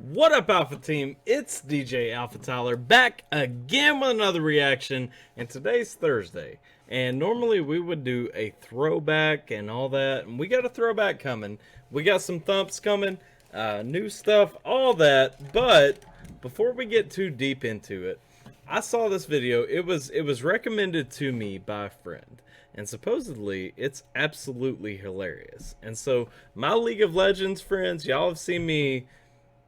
What up, Alpha Team? It's DJ AlphaTyler back again with another reaction, and today's Thursday. And normally we would do a throwback and all that, and we got a throwback coming. We got some thumps coming, new stuff, all that. But before we get too deep into it, I saw this video. It was recommended to me by a friend, and supposedly it's absolutely hilarious. And so my League of Legends friends, y'all have seen me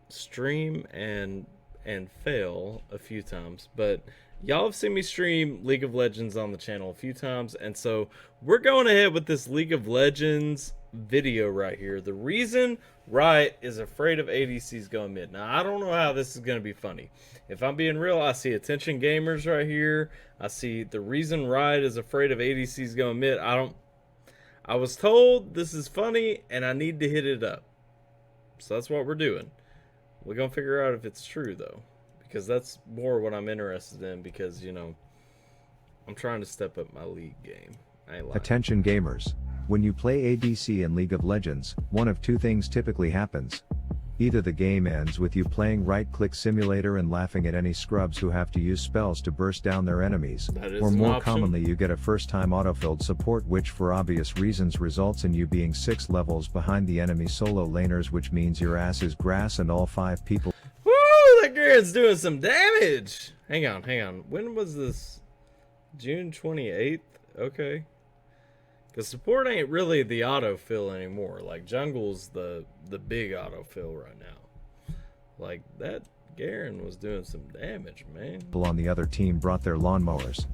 stream and fail a few times, but y'all have seen me stream League of Legends on the channel a few times, and so we're going ahead with this League of Legends video right here. The reason Riot is afraid of ADCs going mid. Now, I don't know how this is going to be funny. If I'm being real, I see Attention Gamers right here. I see the reason Riot is afraid of ADCs going mid. I was told this is funny and I need to hit it up. So that's what we're doing. We're going to figure out if it's true, though, because that's more what I'm interested in, because, you know, I'm trying to step up my league game. I ain't lying. Attention gamers. When you play ADC in League of Legends, one of two things typically happens. Either the game ends with you playing right-click simulator and laughing at any scrubs who have to use spells to burst down their enemies, or more commonly you get a first-time autofilled support, which for obvious reasons results in you being 6 levels behind the enemy solo laners, which means your ass is grass and all 5 people. Woo! That Garen's doing some damage! Hang on. When was this? June 28th? Okay. Because support ain't really the autofill anymore. Like, jungle's the big autofill right now. Like, that Garen was doing some damage, man. People on the other team brought their lawnmowers.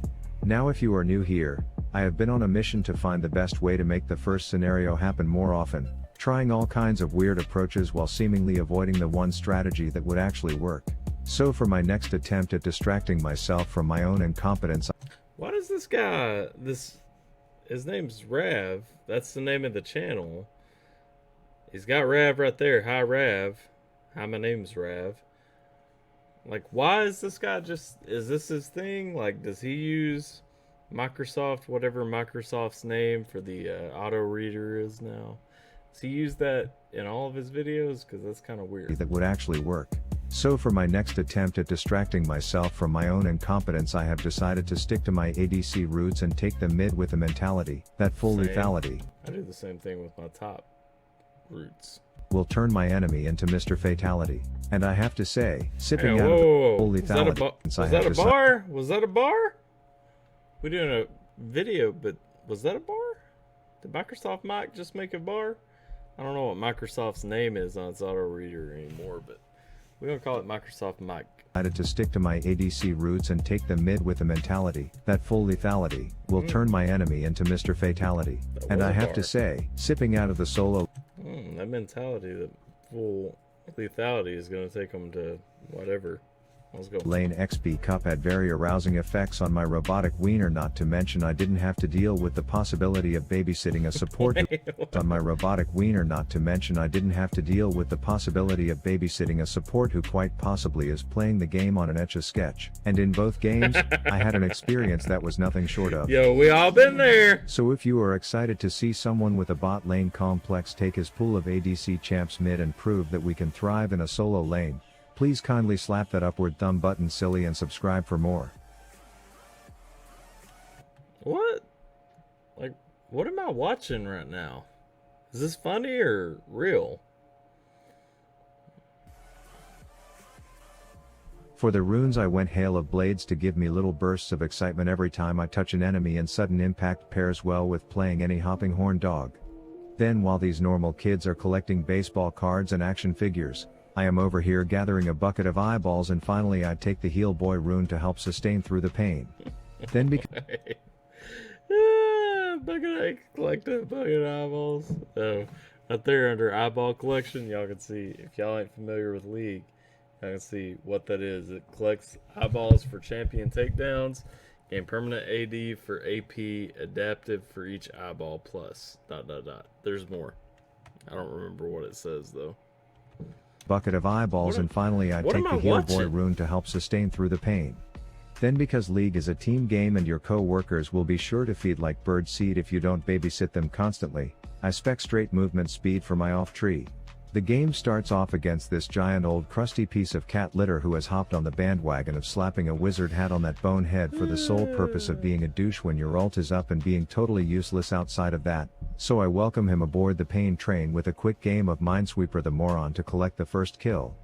Now if you are new here, I have been on a mission to find the best way to make the first scenario happen more often, trying all kinds of weird approaches while seemingly avoiding the one strategy that would actually work. So for my next attempt at distracting myself from my own incompetence... Why does this guy... His name's Rav. That's the name of the channel. He's got Rav right there. Hi, Rav. Hi, my name's Rav. Like, why is this guy just... Is this his thing? Like, does he use Microsoft, whatever Microsoft's name for the auto reader is now? Does he use that in all of his videos? Because that's kind of weird. That would actually work. So for my next attempt at distracting myself from my own incompetence, I have decided to stick to my ADC roots and take them mid with a mentality that full lethality. I do the same thing with my top roots. Will turn my enemy into Mr. Fatality. And I have to say, sipping Hey, out of whoa. full lethality. Was that a bar? Was that a bar? We're doing a video, but was that a bar? Did Microsoft Mic just make a bar? I don't know what Microsoft's name is on its auto reader anymore, but we're going to call it Microsoft Mic. Decided to stick to my ADC roots and take them mid with a mentality that full lethality will turn my enemy into Mr. Fatality. And I have to say, sipping out of the solo... that mentality, that full lethality, is going to take them to whatever. Let's go. Lane XP Cup had very arousing effects on my robotic wiener, not to mention I didn't have to deal with the possibility of babysitting a support on my robotic wiener, not to mention I didn't have to deal with the possibility of babysitting a support who quite possibly is playing the game on an Etch-a-Sketch. And in both games, I had an experience that was nothing short of... Yo, we all been there! So if you are excited to see someone with a bot lane complex take his pool of ADC champs mid and prove that we can thrive in a solo lane, please kindly slap that upward thumb button, silly, and subscribe for more. What? Like, what am I watching right now? Is this funny or real? For the runes I went Hail of Blades to give me little bursts of excitement every time I touch an enemy, and sudden impact pairs well with playing any hopping horn dog. Then while these normal kids are collecting baseball cards and action figures, I am over here gathering a bucket of eyeballs, and finally I take the Heal Boy rune to help sustain through the pain. Then because I collect a bucket of eyeballs. Oh, right there under eyeball collection, y'all can see, if y'all ain't familiar with League, y'all can see what that is. It collects eyeballs for champion takedowns, gain permanent AD for AP, adaptive for each eyeball, plus ... There's more. I don't remember what it says though. Bucket of eyeballs, and finally I take the Heal Boy rune to help sustain through the pain. Then because League is a team game and your co-workers will be sure to feed like bird seed if you don't babysit them constantly, I spec straight movement speed for my off tree. The game starts off against this giant old crusty piece of cat litter who has hopped on the bandwagon of slapping a wizard hat on that bonehead for the sole purpose of being a douche when your ult is up and being totally useless outside of that, so I welcome him aboard the pain train with a quick game of Minesweeper the Moron to collect the first kill.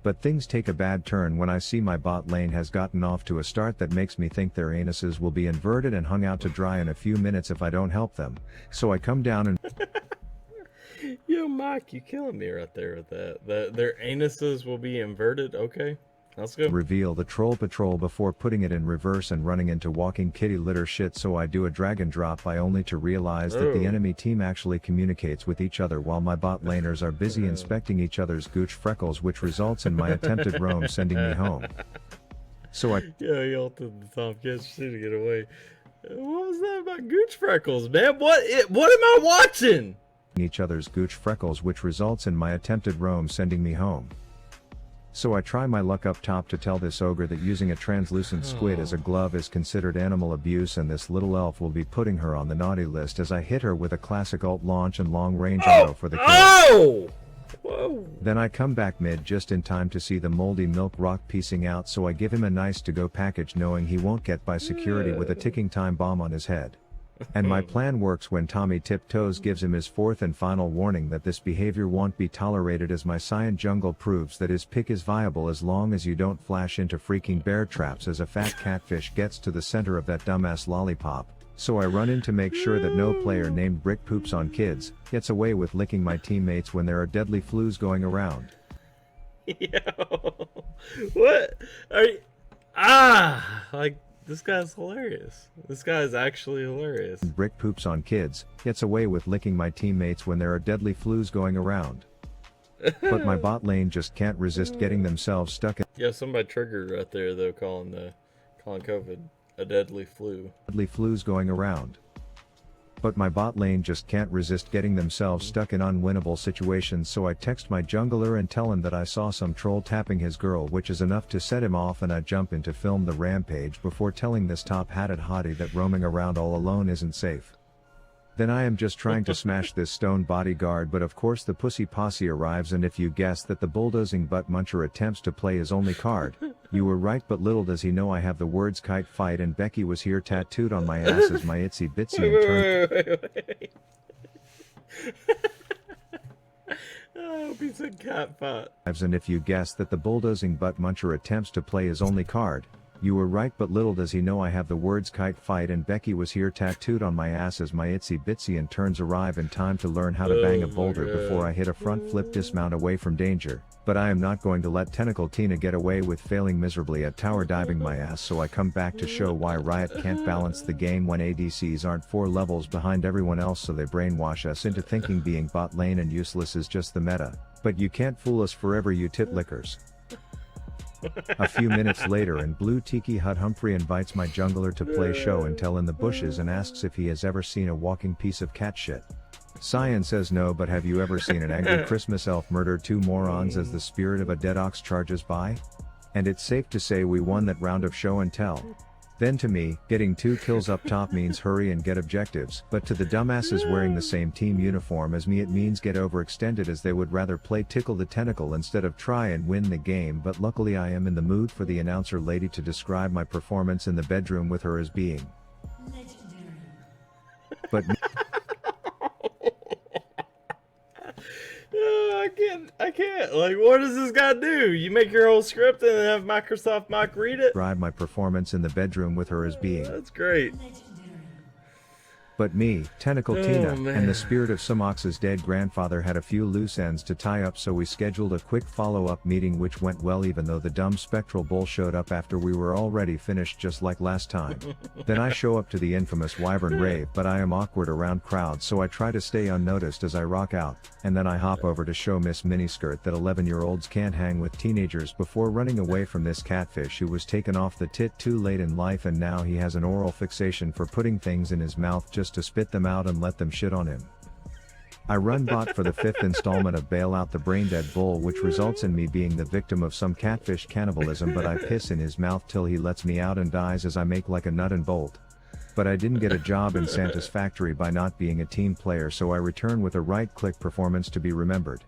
But things take a bad turn when I see my bot lane has gotten off to a start that makes me think their anuses will be inverted and hung out to dry in a few minutes if I don't help them, so I come down and Yo, Mike, you killing me right there with that. Their anuses will be inverted. Okay, let's go. reveal the troll patrol before putting it in reverse and running into walking kitty litter shit, so I do a drag and drop by only to realize that the enemy team actually communicates with each other while my bot laners are busy inspecting each other's gooch freckles, which results in my attempted roam sending me home. So I Yo, y'all to the top catch to get away. What was that about gooch freckles, man? What am I watching? each other's gooch freckles, which results in my attempted roam sending me home. So I try my luck up top to tell this ogre that using a translucent squid as a glove is considered animal abuse, and this little elf will be putting her on the naughty list as I hit her with a classic ult launch and long range auto for the kill. Oh! Whoa. Then I come back mid just in time to see the moldy milk rock piecing out, so I give him a nice to-go package knowing he won't get by security with a ticking time bomb on his head. And my plan works when Tommy Tiptoes gives him his fourth and final warning that this behavior won't be tolerated, as my Cyan jungle proves that his pick is viable as long as you don't flash into freaking bear traps as a fat catfish gets to the center of that dumbass lollipop. So I run in to make sure that no player named Brick Poops on Kids gets away with licking my teammates when there are deadly flus going around. Yo, what are you? Like, this guy's hilarious. This guy is actually hilarious. Brick Poops on Kids gets away with licking my teammates when there are deadly flus going around. But my bot lane just can't resist getting themselves stuck in Yeah, somebody triggered right there though, calling COVID a deadly flu. deadly flus going around. But my bot lane just can't resist getting themselves stuck in unwinnable situations, so I text my jungler and tell him that I saw some troll tapping his girl, which is enough to set him off, and I jump in to film the rampage before telling this top-hatted hottie that roaming around all alone isn't safe. Then I am just trying to smash this stone bodyguard, but of course the pussy posse arrives, and if you guessed that the bulldozing butt muncher attempts to play his only card, you were right, but little does he know I have the words kite fight and Becky was here tattooed on my ass as my itsy bitsy and Wait. I hope he said cat fight. and if you guessed that the bulldozing butt muncher attempts to play his only card, you were right, but little does he know I have the words kite fight and Becky was here tattooed on my ass as my itsy bitsy and turns arrive in time to learn how to bang a boulder before I hit a front flip dismount away from danger. But I am not going to let Tentacle Tina get away with failing miserably at tower diving my ass, so I come back to show why Riot can't balance the game when ADCs aren't 4 levels behind everyone else, so they brainwash us into thinking being bot lane and useless is just the meta. But you can't fool us forever, you tit lickers. A few minutes later in Blue Tiki Hut, Humphrey invites my jungler to play show and tell in the bushes and asks if he has ever seen a walking piece of cat shit. Cyan says no, but have you ever seen an angry Christmas elf murder 2 morons as the spirit of a dead ox charges by? And it's safe to say we won that round of show and tell. Then to me, getting 2 kills up top means hurry and get objectives, but to the dumbasses wearing the same team uniform as me it means get overextended, as they would rather play tickle the tentacle instead of try and win the game. But luckily I am in the mood for the announcer lady to describe my performance in the bedroom with her as being legendary. But I can't. Like, what does this guy do? You make your whole script and then have Microsoft Mike read it? describe my performance in the bedroom with her as being That's great. But me, Tentacle Tina, man. and the spirit of Sumox's dead grandfather had a few loose ends to tie up, so we scheduled a quick follow-up meeting which went well, even though the dumb spectral bull showed up after we were already finished just like last time. Then I show up to the infamous Wyvern rave, but I am awkward around crowds, so I try to stay unnoticed as I rock out, and then I hop over to show Miss Miniskirt that 11-year-olds can't hang with teenagers before running away from this catfish who was taken off the tit too late in life, and now he has an oral fixation for putting things in his mouth just to spit them out and let them shit on him. I run bot for the 5th installment of Bail Out the Brain-Dead Bull, which results in me being the victim of some catfish cannibalism, but I piss in his mouth till he lets me out and dies as I make like a nut and bolt. But I didn't get a job in Santa's factory by not being a team player, so I return with a right-click performance to be remembered.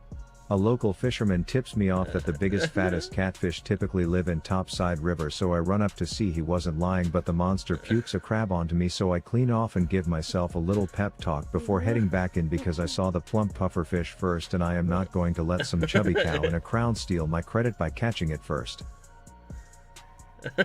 A local fisherman tips me off that the biggest fattest catfish typically live in Topside River, so I run up to see he wasn't lying, but the monster pukes a crab onto me, so I clean off and give myself a little pep talk before heading back in because I saw the plump pufferfish first and I am not going to let some chubby cow in a crown steal my credit by catching it first.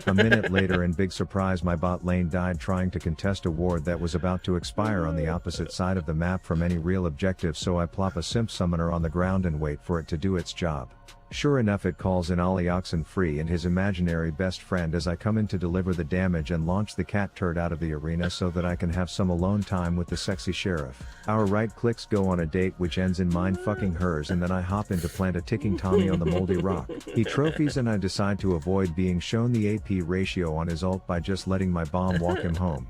A minute later, in big surprise, my bot lane died trying to contest a ward that was about to expire on the opposite side of the map from any real objective, so I plop a simp summoner on the ground and wait for it to do its job. Sure enough, it calls in Ollie Oxenfree and his imaginary best friend as I come in to deliver the damage and launch the cat turd out of the arena so that I can have some alone time with the sexy sheriff. Our right clicks go on a date which ends in mine fucking hers, and then I hop in to plant a ticking Tommy on the moldy rock. He trophies and I decide to avoid being shown the AP ratio on his ult by just letting my bomb walk him home.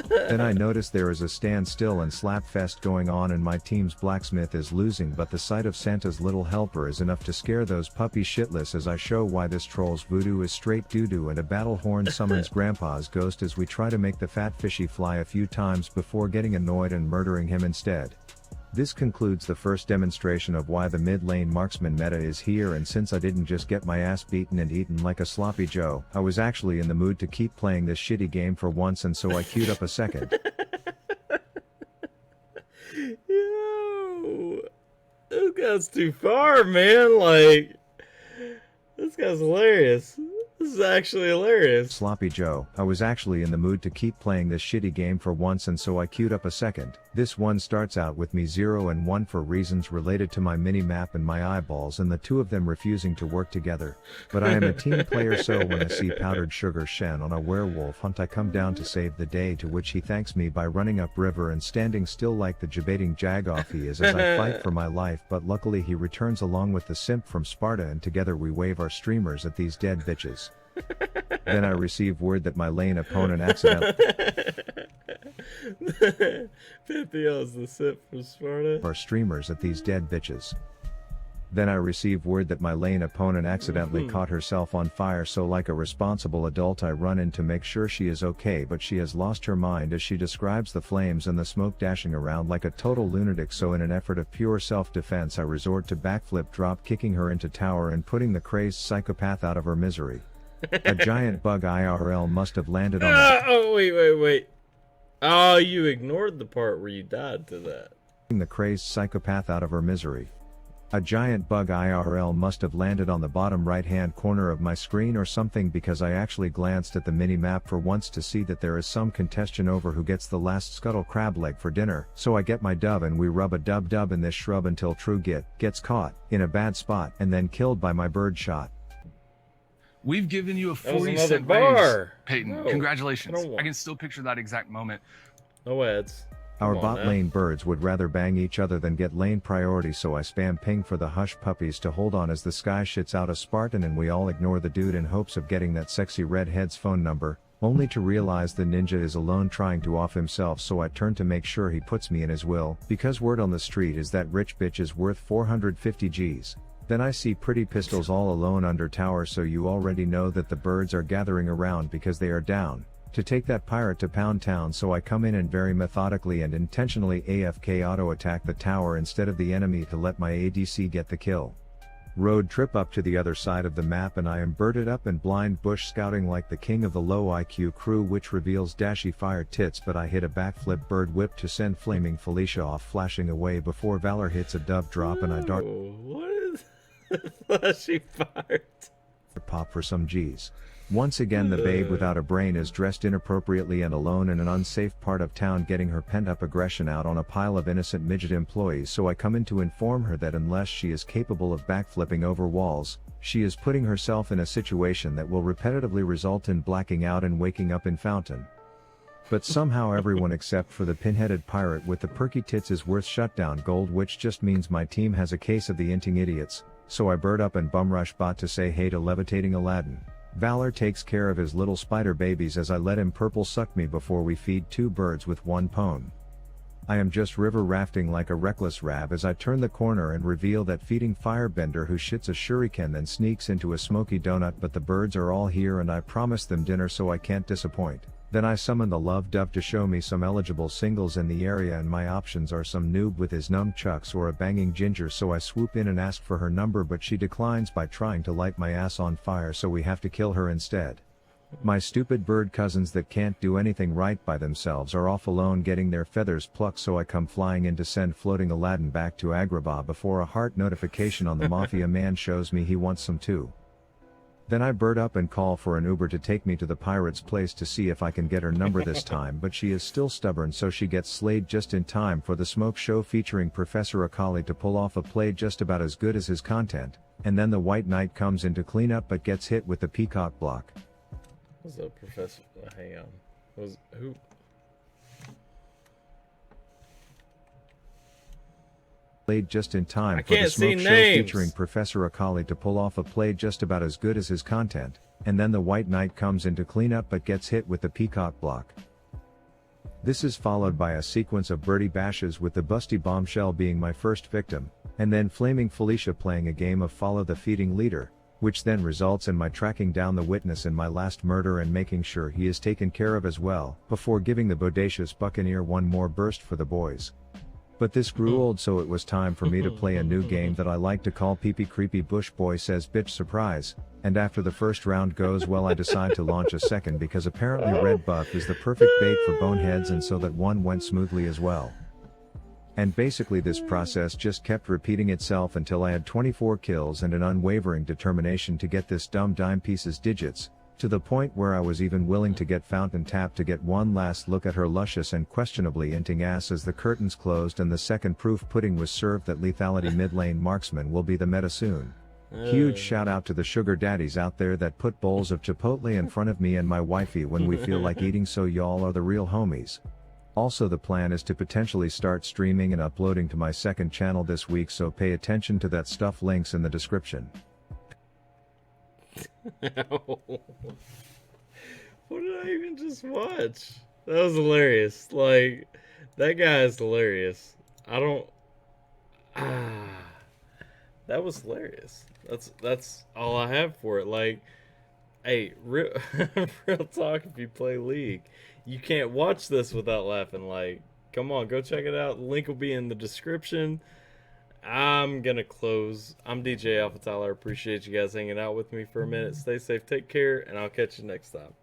Then I notice there is a standstill and slap fest going on and my team's blacksmith is losing, but the sight of Santa's little helper is enough to scare those puppies shitless as I show why this troll's voodoo is straight doo-doo, and a battle horn summons grandpa's ghost as we try to make the fat fishy fly a few times before getting annoyed and murdering him instead. This concludes the first demonstration of why the mid lane marksman meta is here, and since I didn't just get my ass beaten and eaten like a sloppy Joe, I was actually in the mood to keep playing this shitty game for once, and so I queued up a second. Yo, this guy's too far, man. Like, this guy's hilarious. This is actually hilarious. Sloppy Joe, I was actually in the mood to keep playing this shitty game for once, and so I queued up a second. This one starts out with me 0 and 1 for reasons related to my mini-map and my eyeballs and the two of them refusing to work together. But I am a team player, so when I see Powdered Sugar Shen on a werewolf hunt, I come down to save the day, to which he thanks me by running up river and standing still like the debating jagoff he is as I fight for my life, but luckily he returns along with the simp from Sparta and together we wave our streamers at these dead bitches. Then I receive word that my lane opponent accidentally Pythio's the sip from Sparta. Our streamers at these dead bitches. Then I receive word that my lane opponent accidentally caught herself on fire, so like a responsible adult I run in to make sure she is okay, but she has lost her mind as she describes the flames and the smoke dashing around like a total lunatic, so in an effort of pure self-defense I resort to backflip drop kicking her into tower and putting the crazed psychopath out of her misery. A giant bug IRL must have landed on that. Oh, wait. Oh, you ignored the part where you died to that. The crazed psychopath out of her misery. A giant bug IRL must have landed on the bottom right hand corner of my screen or something, because I actually glanced at the mini-map for once to see that there is some contestant over who gets the last scuttle crab leg for dinner, so I get my dub and we rub a dub in this shrub until True gets caught in a bad spot and then killed by my bird shot. We've given you a That was 40-cent another bar. raise, Peyton. No, Congratulations. I I can still picture that exact moment. No ads. Our Come on bot now. lane birds would rather bang each other than get lane priority, so I spam ping for the hush puppies to hold on as the sky shits out a Spartan and we all ignore the dude in hopes of getting that sexy redhead's phone number, only to realize the ninja is alone trying to off himself, so I turn to make sure he puts me in his will, because word on the street is that rich bitch is worth 450 Gs. Then I see pretty pistols all alone under tower, so you already know that the birds are gathering around because they are down to take that pirate to Pound Town, so I come in and very methodically and intentionally AFK auto attack the tower instead of the enemy to let my ADC get the kill. Road trip up to the other side of the map and I am birded up and blind bush scouting like the king of the low IQ crew, which reveals dashy fire tits, but I hit a backflip bird whip to send flaming Felicia off flashing away before Valor hits a dove drop and I dart What is flashy fire? pop for some G's. Once again, the babe without a brain is dressed inappropriately and alone in an unsafe part of town, getting her pent-up aggression out on a pile of innocent midget employees, so I come in to inform her that unless she is capable of backflipping over walls, she is putting herself in a situation that will repetitively result in blacking out and waking up in fountain. But somehow everyone except for the pinheaded pirate with the perky tits is worth shutdown gold, which just means my team has a case of the inting idiots, so I bird up and bumrush bot to say hey to levitating Aladdin. Valor takes care of his little spider babies as I let him purple suck me before we feed two birds with one pwn. I am just river rafting like a reckless rab as I turn the corner and reveal that feeding firebender who shits a shuriken then sneaks into a smoky donut, but the birds are all here and I promised them dinner, so I can't disappoint. Then I summon the love dove to show me some eligible singles in the area, and my options are some noob with his nunchucks or a banging ginger, so I swoop in and ask for her number, but she declines by trying to light my ass on fire, so we have to kill her instead. My stupid bird cousins that can't do anything right by themselves are off alone getting their feathers plucked, so I come flying in to send floating Aladdin back to Agrabah before a heart notification on the Mafia man shows me he wants some too. Then I bird up and call for an Uber to take me to the pirate's place to see if I can get her number this time, but she is still stubborn, so she gets slayed just in time for the smoke show featuring Professor Akali to pull off a play just about as good as his content, and then the White Knight comes in to clean up but gets hit with the peacock block. What's up, Professor? Hang on. Who? Played just in time I for the can't see smoke show names. featuring Professor Akali to pull off a play just about as good as his content, and then the White Knight comes in to clean up but gets hit with the peacock block. This is followed by a sequence of birdie bashes, with the busty bombshell being my first victim, and then Flaming Felicia playing a game of follow the feeding leader, which then results in my tracking down the witness in my last murder and making sure he is taken care of as well, before giving the bodacious Buccaneer one more burst for the boys. But this grew old, so it was time for me to play a new game that I like to call Peepee Creepy Bush Boy Says Bitch Surprise, and after the first round goes well I decide to launch a second because apparently red buff is the perfect bait for boneheads, and so that one went smoothly as well. And basically this process just kept repeating itself until I had 24 kills and an unwavering determination to get this dumb dime piece's digits, to the point where I was even willing to get fountain tapped to get one last look at her luscious and questionably inting ass as the curtains closed and the second proof pudding was served that lethality mid-lane marksman will be the meta soon. Huge shout out to the sugar daddies out there that put bowls of Chipotle in front of me and my wifey when we feel like eating, so y'all are the real homies. Also, the plan is to potentially start streaming and uploading to my second channel this week, so pay attention to that stuff, links in the description. What did I even just watch? That was hilarious. Like, that guy is hilarious. I don't... that was hilarious. That's all I have for it. Like, hey, real, real talk, if you play League, you can't watch this without laughing. Like, come on, go check it out. The link will be in the description. I'm gonna close. I'm DJ AlphaTyler. Appreciate you guys hanging out with me for a minute. Stay safe, take care, and I'll catch you next time.